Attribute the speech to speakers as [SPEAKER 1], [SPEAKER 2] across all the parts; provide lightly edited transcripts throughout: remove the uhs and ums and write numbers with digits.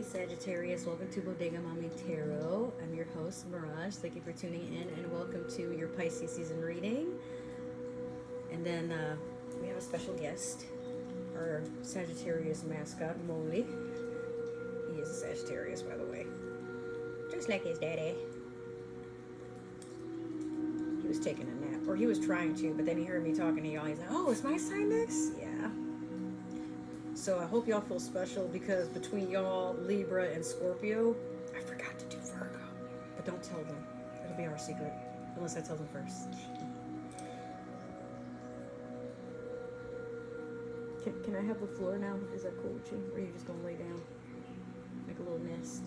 [SPEAKER 1] Hey Sagittarius, welcome to Bodega Mamí Tarot. I'm your host, Miraj. Thank you for tuning in and welcome to your Pisces Season Reading. And then we have a special guest, our Sagittarius mascot, Molly. He is a Sagittarius, by the way. Just like his daddy. He was taking a nap, or he was trying to, but then he heard me talking to y'all. He's like, oh, is my sign next? Yeah. So I hope y'all feel special because between y'all, Libra, and Scorpio, I forgot to do Virgo. But don't tell them. It'll be our secret. Unless I tell them first. Can I have the floor now? Is that cool with you? Or are you just going to lay down? Make a little nest?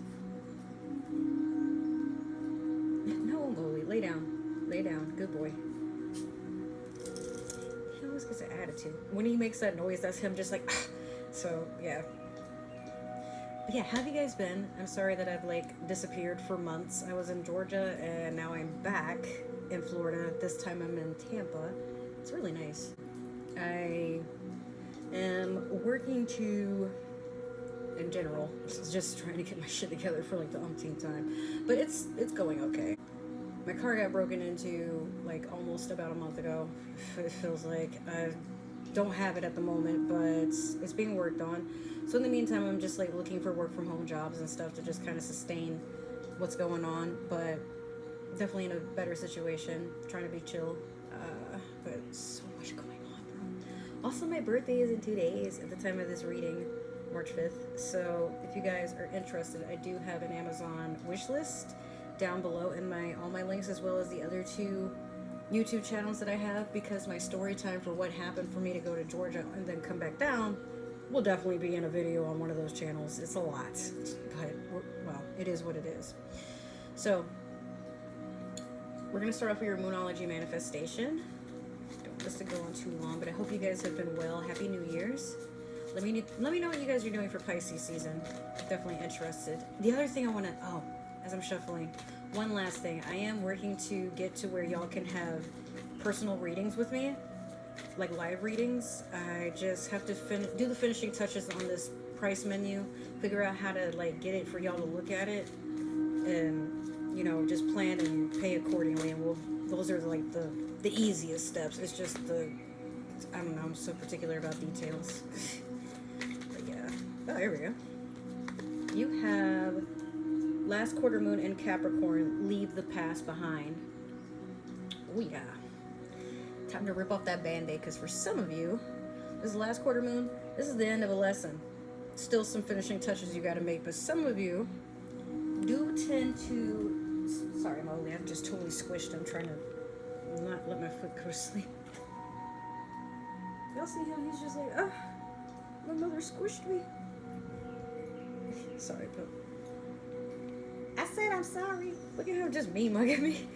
[SPEAKER 1] No, Molly. Lay down. Lay down. Good boy. He always gets an attitude. When he makes that noise, that's him just like... So, yeah. But yeah, how have you guys been? I'm sorry that I've, disappeared for months. I was in Georgia, and now I'm back in Florida. This time I'm in Tampa. It's really nice. I am working to, in general, just trying to get my shit together for, the umpteenth time. But it's going okay. My car got broken into, almost about a month ago. It feels like I've... don't have it at the moment, but it's being worked on. So in the meantime, I'm just looking for work from home jobs and stuff to just kind of sustain what's going on, but definitely in a better situation, trying to be chill, but so much going on, bro. Also, my birthday is in 2 days at the time of this reading, March 5th. So if you guys are interested, I do have an Amazon wish list down below in all my links, as well as the other two YouTube channels that I have, because my story time for what happened for me to go to Georgia and then come back down will definitely be in a video on one of those channels. It's a lot, but well, it is what it is. So we're gonna start off with your Moonology manifestation. Don't want this to go on too long, but I hope you guys have been well. Happy New Year's. Let me know what you guys are doing for Pisces season. I'm definitely interested. The other thing I want to as I'm shuffling, one last thing. I am working to get to where y'all can have personal readings with me, like live readings. I just have to do the finishing touches on this price menu, figure out how to get it for y'all to look at it, and just plan and pay accordingly. And those are the easiest steps. It's just I don't know. I'm so particular about details. But yeah. Oh, here we go. You have last quarter moon in Capricorn, leave the past behind. Oh yeah. Time to rip off that band-aid, because for some of you, this is the last quarter moon, this is the end of a lesson. Still some finishing touches you got to make, but some of you do tend to... Sorry, Molly, I'm just totally squished. I'm trying to not let my foot go to sleep. Y'all see how he's just like, my mother squished me. Sorry, but... I said I'm sorry. Look at him just mugging me.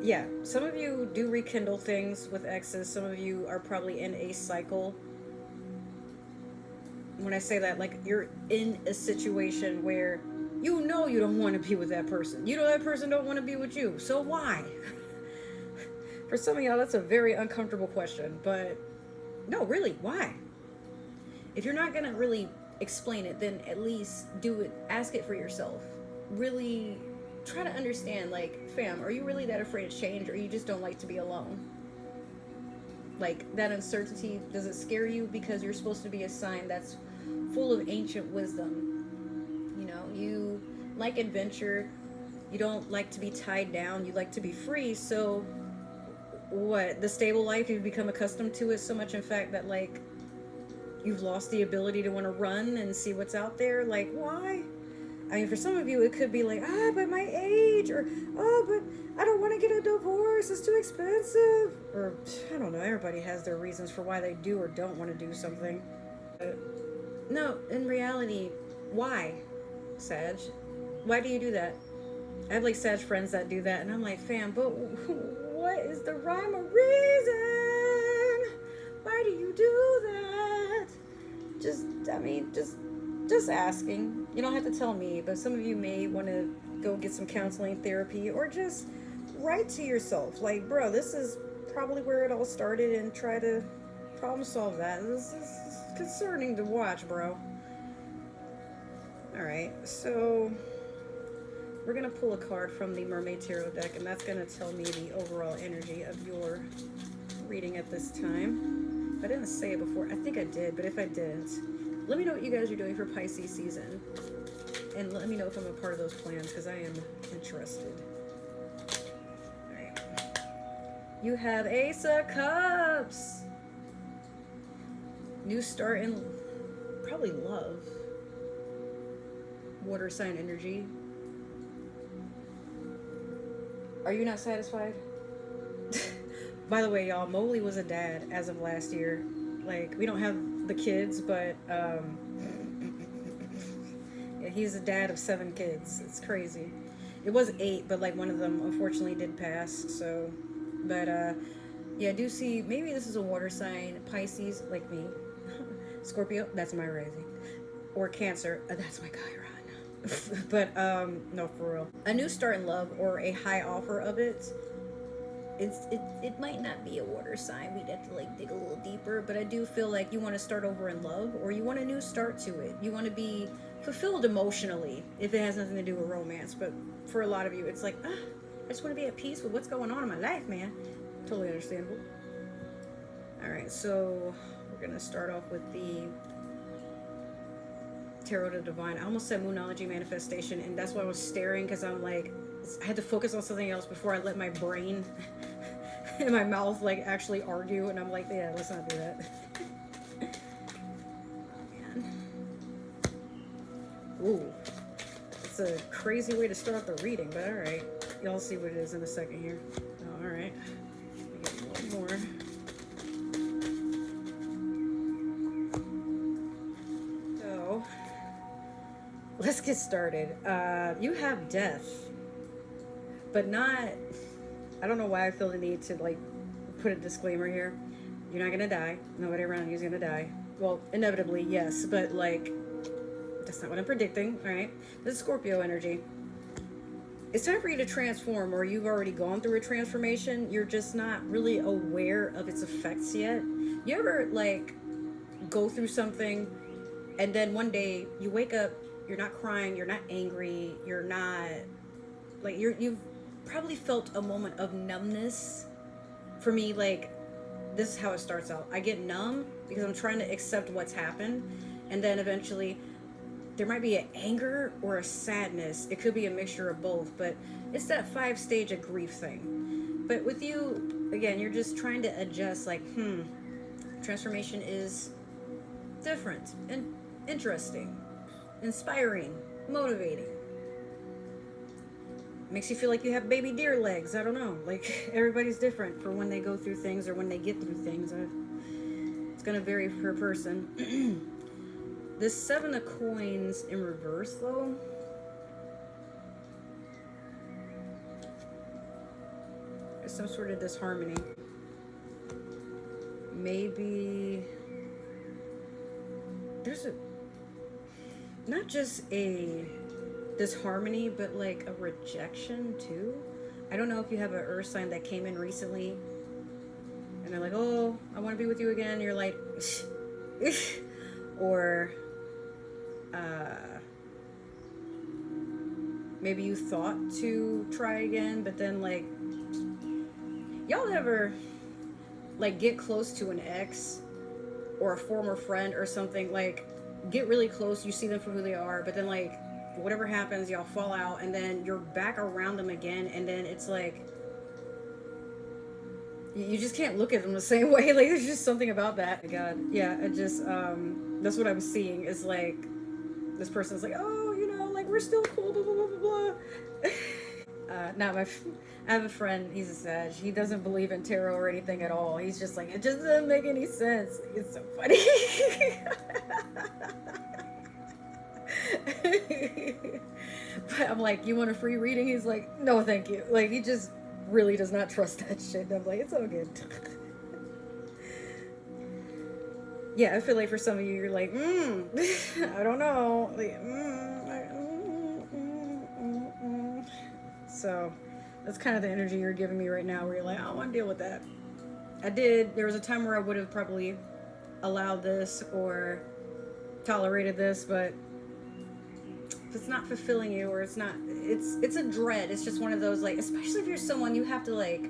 [SPEAKER 1] Yeah, some of you do rekindle things with exes. Some of you are probably in a cycle. When I say that, you're in a situation where you don't want to be with that person. That person don't want to be with you. So why? For some of y'all, that's a very uncomfortable question. But no, really, why? If you're not going to really explain it, then at least do it. Ask it for yourself. Really try to understand, fam, are you really that afraid of change, or you just don't like to be alone? That uncertainty, does it scare you because you're supposed to be a sign that's full of ancient wisdom? You like adventure. You don't like to be tied down. You like to be free. So what? The stable life, you've become accustomed to it so much, in fact, that you've lost the ability to want to run and see what's out there. Why? I mean, for some of you, it could be but my age, or, but I don't want to get a divorce, it's too expensive. Or, I don't know, everybody has their reasons for why they do or don't want to do something. No, in reality, why, Sag? Why do you do that? I have, Sag friends that do that, and I'm like, fam, but what is the rhyme or reason? Why do you do that? Just asking. You don't have to tell me, but some of you may want to go get some counseling, therapy, or just write to yourself. Bro, this is probably where it all started, and try to problem solve that. This is concerning to watch, bro. Alright, so we're going to pull a card from the Mermaid Tarot deck, and that's going to tell me the overall energy of your reading at this time. I didn't say it before. I think I did, but if I didn't, let me know what you guys are doing for Pisces season. And let me know if I'm a part of those plans, because I am interested. Alright. You have Ace of Cups. New start in probably love. Water sign energy. Are you not satisfied? By the way, y'all, Mowgli was a dad as of last year. Like, we don't have the kids, but yeah, he's a dad of 7 kids. It's crazy. It was 8, but like one of them unfortunately did pass. So, but yeah, I do see maybe this is a water sign. Pisces, like me. Scorpio, that's my rising. Or Cancer, that's my Chiron. But no, for real, a new start in love or a high offer of it. It might not be a water sign. We'd have to like dig a little deeper, but I do feel like you want to start over in love, or you want a new start to it. You want to be fulfilled emotionally, if it has nothing to do with romance. But for a lot of you, it's like, I just want to be at peace with what's going on in my life, man. Totally understandable. All right, so we're gonna start off with the Tarot to Divine. I almost said Moonology Manifestation, and that's why I was staring, because I'm like, I had to focus on something else before I let my brain and my mouth like actually argue, and I'm like, yeah, let's not do that. Oh man. Ooh, it's a crazy way to start off the reading, but all right, y'all see what it is in a second here. Oh, all right, get one more. So let's get started. You have death, but not, I don't know why I feel the need to like put a disclaimer here. You're not gonna die. Nobody around you is gonna die. Well, inevitably, yes, but like, that's not what I'm predicting, all right? This is Scorpio energy. It's time for you to transform, or you've already gone through a transformation. You're just not really aware of its effects yet. You ever like go through something and then one day you wake up, you're not crying, you're not angry, you're not like, you've probably felt a moment of numbness. For me, like, this is how it starts out. I get numb because I'm trying to accept what's happened, and then eventually there might be an anger or a sadness. It could be a mixture of both, but it's that 5-stage of grief thing. But with you, again, you're just trying to adjust, like, transformation is different and interesting, inspiring, motivating. Makes you feel like you have baby deer legs. I don't know. Like, everybody's different for when they go through things or when they get through things. It's going to vary per person. This 7 of coins in reverse, though. There's some sort of disharmony. Maybe there's not just a disharmony, but like a rejection too. I don't know if you have an earth sign that came in recently and they're like, oh, I want to be with you again. You're like, or maybe you thought to try again, but then like, y'all ever like get close to an ex or a former friend or something, like get really close, you see them for who they are, but then like whatever happens, y'all fall out, and then you're back around them again, and then it's like you just can't look at them the same way. Like, there's just something about that. Oh my God, yeah, it just that's what I'm seeing, is like this person's like, oh, you know, like we're still cool, blah blah blah blah blah. I have a friend, he's a Sag, he doesn't believe in tarot or anything at all. He's just like, it just doesn't make any sense. It's so funny. But I'm like, you want a free reading? He's like, no thank you. Like, he just really does not trust that shit. And I'm like, it's all good. Yeah, I feel like for some of you, you're like, I don't know, like, So that's kind of the energy you're giving me right now, where you're like, I don't want to deal with that. There was a time where I would have probably allowed this or tolerated this, but if it's not fulfilling you, or it's a dread. It's just one of those, like, especially if you're someone you have to like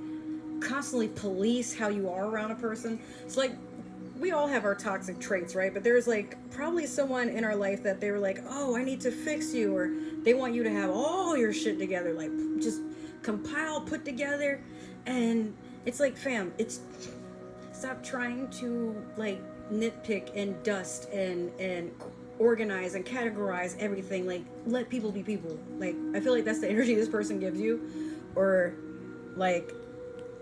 [SPEAKER 1] constantly police how you are around a person. It's like we all have our toxic traits, right? But there's like probably someone in our life that they were like, oh, I need to fix you, or they want you to have all your shit together, like just compile, put together. And it's like, fam, it's stop trying to like nitpick and dust and organize and categorize everything. Like, let people be people. Like, I feel like that's the energy this person gives you. Or like,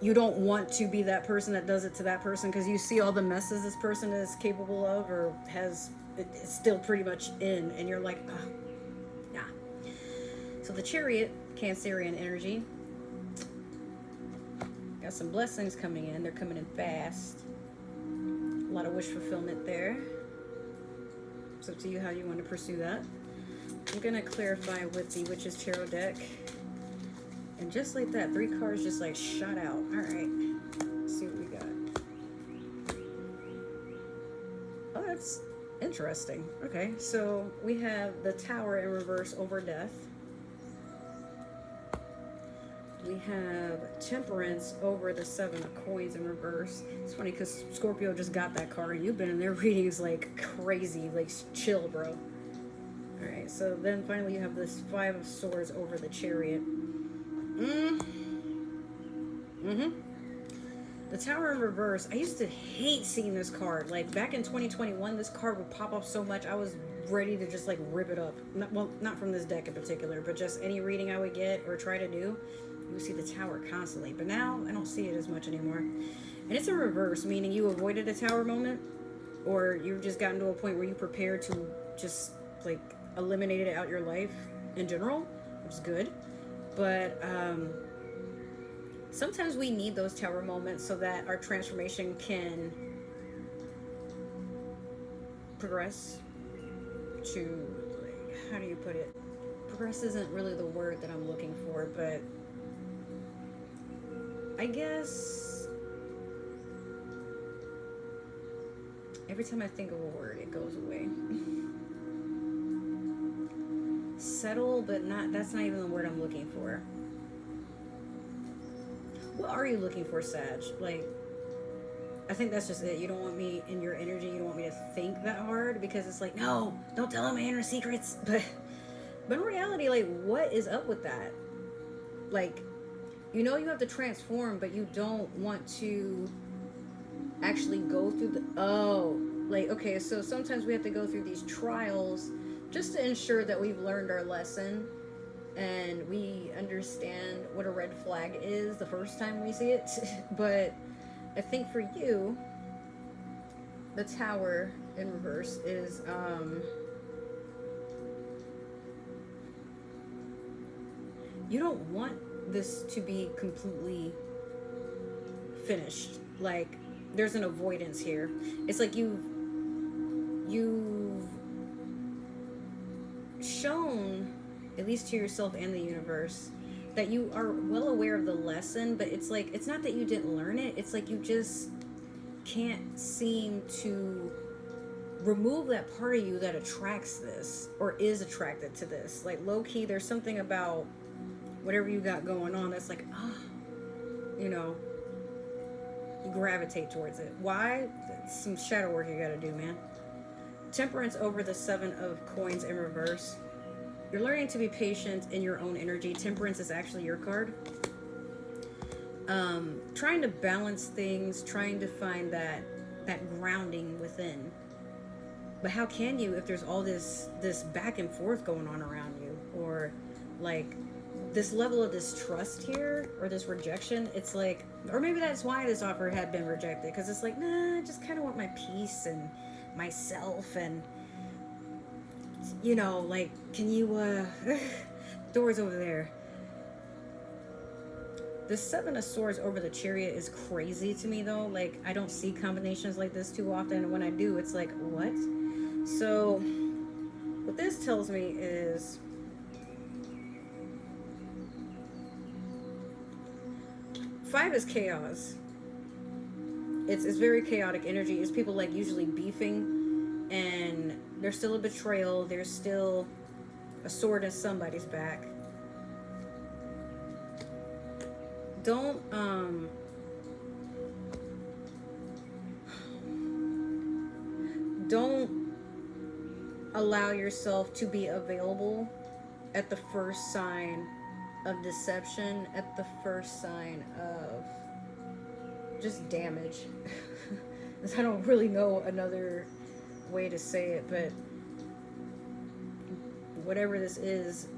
[SPEAKER 1] you don't want to be that person that does it to that person because you see all the messes this person is capable of or has, it's still pretty much in, and you're like, oh, nah. So the Chariot, Cancerian energy, got some blessings coming in. They're coming in fast. A lot of wish fulfillment there. It's up to you how you want to pursue that. I'm going to clarify with the Witch's Tarot deck. And just like that, 3 cards just like shot out. All right. Let's see what we got. Oh, that's interesting. Okay, so we have the Tower in reverse over Death. We have Temperance over the 7 of Coins in reverse. It's funny because Scorpio just got that card. You've been in their readings like crazy. Like, chill, bro. Alright, so then finally you have this 5 of Swords over the Chariot. The Tower in reverse. I used to hate seeing this card. Like, back in 2021, this card would pop up so much, I was ready to just like rip it up. Not from this deck in particular, but just any reading I would get or try to do, you would see the Tower constantly. But now I don't see it as much anymore. And it's in reverse, meaning you avoided a Tower moment, or you've just gotten to a point where you prepared to just like eliminate it out your life in general, which is good. But sometimes we need those Tower moments so that our transformation can progress to, like, how do you put it? Progress isn't really the word that I'm looking for, but I guess every time I think of a word, it goes away. Settle, but that's not even the word I'm looking for. What are you looking for, Sag? Like, I think that's just it. You don't want me in your energy. You don't want me to think that hard, because it's like, no, don't tell them my inner secrets. But in reality, like, what is up with that? Like, you know you have to transform, but you don't want to actually go through okay, so sometimes we have to go through these trials just to ensure that we've learned our lesson and we understand what a red flag is the first time we see it. But I think for you, the Tower in reverse is you don't want this to be completely finished. Like, there's an avoidance here. It's like you've shown, at least to yourself and the universe, that you are well aware of the lesson, but it's like, it's not that you didn't learn it, it's like you just can't seem to remove that part of you that attracts this or is attracted to this. Like, low-key, there's something about whatever you got going on that's like, you know, you gravitate towards it. Why? It's some shadow work you gotta do, man. Temperance over the 7 of Coins in reverse. You're learning to be patient in your own energy. Temperance is actually your card. Trying to balance things, trying to find that grounding within. But how can you if there's all this back and forth going on around you, or like this level of distrust here, or this rejection? It's like, or maybe that's why this offer had been rejected, because it's like, nah, I just kind of want my peace and myself, and you know, like, can you doors over there. The 7 of Swords over the Chariot is crazy to me, though. Like, I don't see combinations like this too often, and when I do, it's like, what? So what this tells me is Five is chaos. it's very chaotic energy. It's people like usually beefing, and there's still a betrayal. There's still a sword in somebody's back. Don't allow yourself to be available at the first sign of deception, at the first sign of just damage. I don't really know another way to say it, but whatever this is,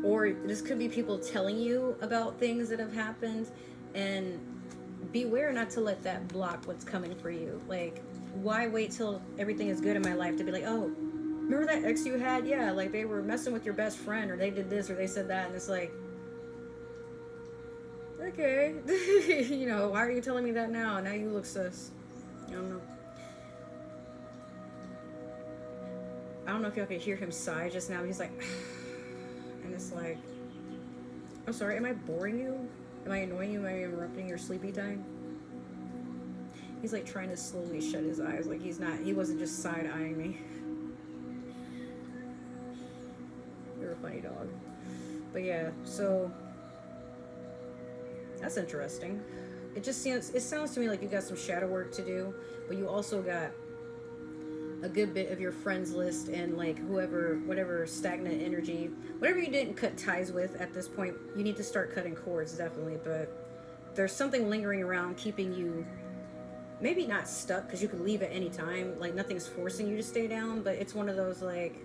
[SPEAKER 1] or this could be people telling you about things that have happened, and beware not to let that block what's coming for you. Like, why wait till everything is good in my life to be like, oh, remember that ex you had? Yeah, like they were messing with your best friend, or they did this, or they said that, and it's like, okay, you know, why are you telling me that now? Now you look sus. I don't know. I don't know if y'all could hear him sigh just now. He's like, and it's like, I'm sorry, am I boring you? Am I annoying you? Am I interrupting your sleepy time? He's like trying to slowly shut his eyes. Like he wasn't just side-eyeing me. You're a funny dog. But yeah, so that's interesting. It sounds to me like you got some shadow work to do, but you also got a good bit of your friends list and like whatever stagnant energy, whatever you didn't cut ties with at this point, you need to start cutting cords, definitely. But there's something lingering around keeping you maybe not stuck, because you can leave at any time. Like nothing's forcing you to stay down, but it's one of those like,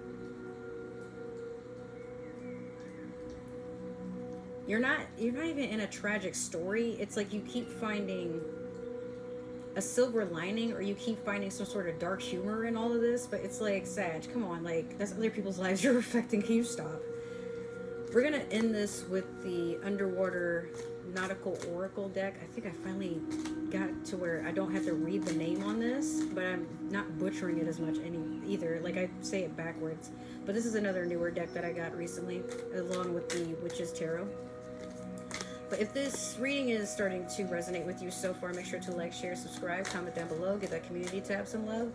[SPEAKER 1] you're not even in a tragic story. It's like you keep finding a silver lining, or you keep finding some sort of dark humor in all of this. But it's like, Sag, come on, like that's other people's lives you're affecting. Can you stop? We're gonna end this with the Underwater Nautical Oracle deck. I think I finally got to where I don't have to read the name on this, but I'm not butchering it as much either. Like I say it backwards. But this is another newer deck that I got recently, along with the Witch's Tarot. But if this reading is starting to resonate with you so far, make sure to like, share, subscribe, comment down below, give that community tab some love.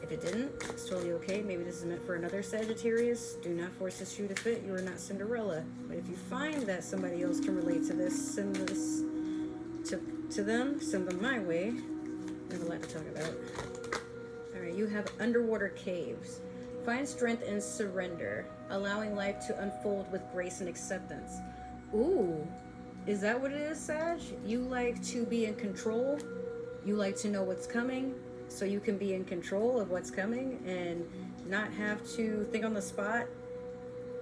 [SPEAKER 1] If it didn't, it's totally okay. Maybe this is meant for another Sagittarius. Do not force the shoe to fit. You are not Cinderella. But if you find that somebody else can relate to this, send this to them. Send them my way. I have a lot to talk about. Alright, you have Underwater Caves. Find strength and surrender, allowing life to unfold with grace and acceptance. Ooh. Is that what it is, Sag? You like to be in control. You like to know what's coming, so you can be in control of what's coming and not have to think on the spot,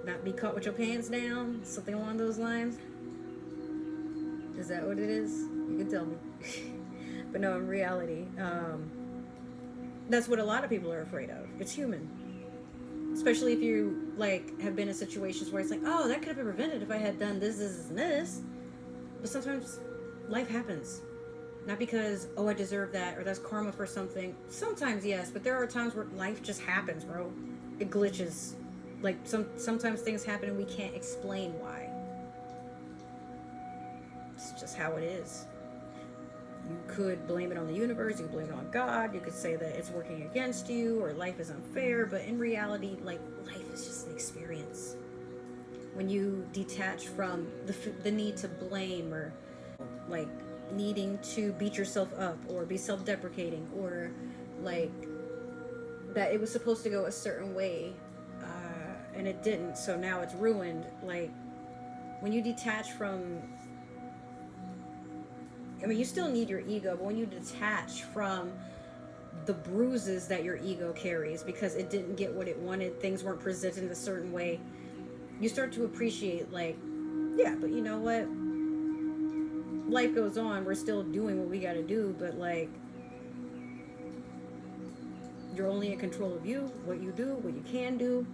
[SPEAKER 1] not be caught with your pants down, something along those lines. Is that what it is? You can tell me. But no, in reality, that's what a lot of people are afraid of. It's human. Especially if you like have been in situations where it's like, oh, that could have been prevented if I had done this, this, and this. But sometimes life happens. Not because, oh, I deserve that, or that's karma for something. Sometimes, yes, but there are times where life just happens, bro. It glitches. Like, sometimes things happen and we can't explain why. It's just how it is. You could blame it on the universe, you could blame it on God, you could say that it's working against you, or life is unfair, but in reality, like, life is just an experience. When you detach from the need to blame, or like needing to beat yourself up or be self-deprecating, or like that it was supposed to go a certain way and it didn't, so now it's ruined. Like when you detach from, I mean, you still need your ego, but when you detach from the bruises that your ego carries because it didn't get what it wanted, things weren't presented in a certain way, you start to appreciate, like, yeah, but you know what? Life goes on. We're still doing what we got to do, but like, you're only in control of you, what you do, what you can do,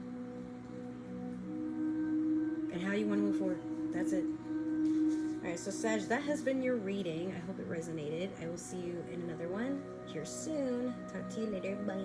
[SPEAKER 1] and how you want to move forward. That's it. Alright, so Sag, that has been your reading. I hope it resonated. I will see you in another one here soon. Talk to you later. Bye.